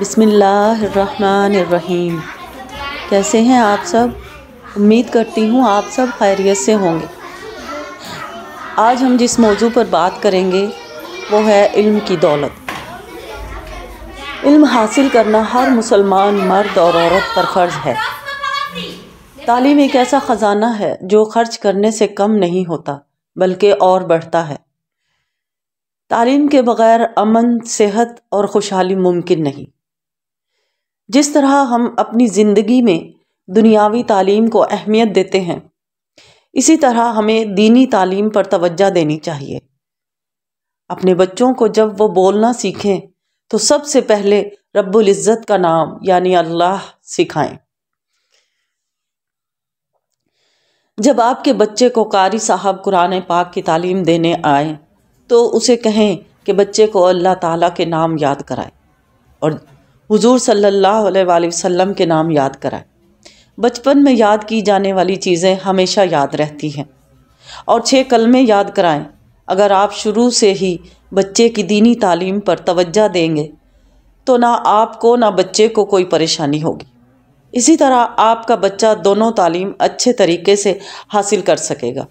بسم اللہ الرحمن الرحیم۔ کیسے ہیں آپ سب؟ امید کرتی ہوں آپ سب خیریت سے ہوں گے۔ آج ہم جس موضوع پر بات کریں گے وہ ہے علم کی دولت۔ علم حاصل کرنا ہر مسلمان مرد اور عورت پر فرض ہے۔ تعلیم ایک ایسا خزانہ ہے جو خرچ کرنے سے کم نہیں ہوتا بلکہ اور بڑھتا ہے۔ تعلیم کے بغیر امن، صحت اور خوشحالی ممکن نہیں۔ جس طرح ہم اپنی زندگی میں دنیاوی تعلیم کو اہمیت دیتے ہیں، اسی طرح ہمیں دینی تعلیم پر توجہ دینی چاہیے۔ اپنے بچوں کو جب وہ بولنا سیکھیں تو سب سے پہلے رب العزت کا نام یعنی اللہ سکھائیں۔ جب آپ کے بچے کو قاری صاحب قرآن پاک کی تعلیم دینے آئیں تو اسے کہیں کہ بچے کو اللہ تعالیٰ کے نام یاد کرائیں اور حضور صلی اللہ علیہ وآلہ وسلم کے نام یاد کرائیں۔ بچپن میں یاد کی جانے والی چیزیں ہمیشہ یاد رہتی ہیں۔ اور 6 کلمے یاد کرائیں۔ اگر آپ شروع سے ہی بچے کی دینی تعلیم پر توجہ دیں گے تو نہ آپ کو نہ بچے کو کوئی پریشانی ہوگی۔ اسی طرح آپ کا بچہ دونوں تعلیم اچھے طریقے سے حاصل کر سکے گا۔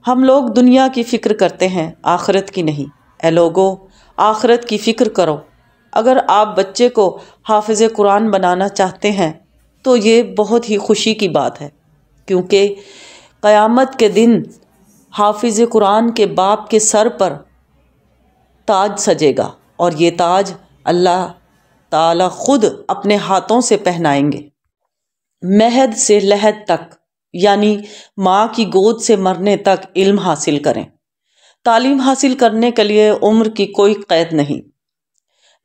ہم لوگ دنیا کی فکر کرتے ہیں، آخرت کی نہیں۔ اے لوگو، آخرت کی فکر کرو۔ اگر آپ بچے کو حافظ قرآن بنانا چاہتے ہیں تو یہ بہت ہی خوشی کی بات ہے، کیونکہ قیامت کے دن حافظ قرآن کے باپ کے سر پر تاج سجے گا اور یہ تاج اللہ تعالی خود اپنے ہاتھوں سے پہنائیں گے۔ مہد سے لحد تک یعنی ماں کی گود سے مرنے تک علم حاصل کریں۔ تعلیم حاصل کرنے کے لیے عمر کی کوئی قید نہیں۔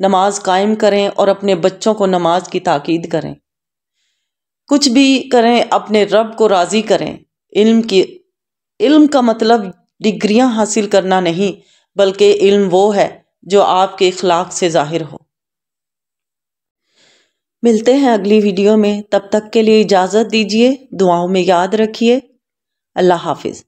نماز قائم کریں اور اپنے بچوں کو نماز کی تاکید کریں۔ کچھ بھی کریں اپنے رب کو راضی کریں۔ علم کا مطلب ڈگریاں حاصل کرنا نہیں، بلکہ علم وہ ہے جو آپ کے اخلاق سے ظاہر ہو۔ ملتے ہیں اگلی ویڈیو میں، تب تک کے لیے اجازت دیجیے۔ دعاؤں میں یاد رکھیے۔ اللہ حافظ۔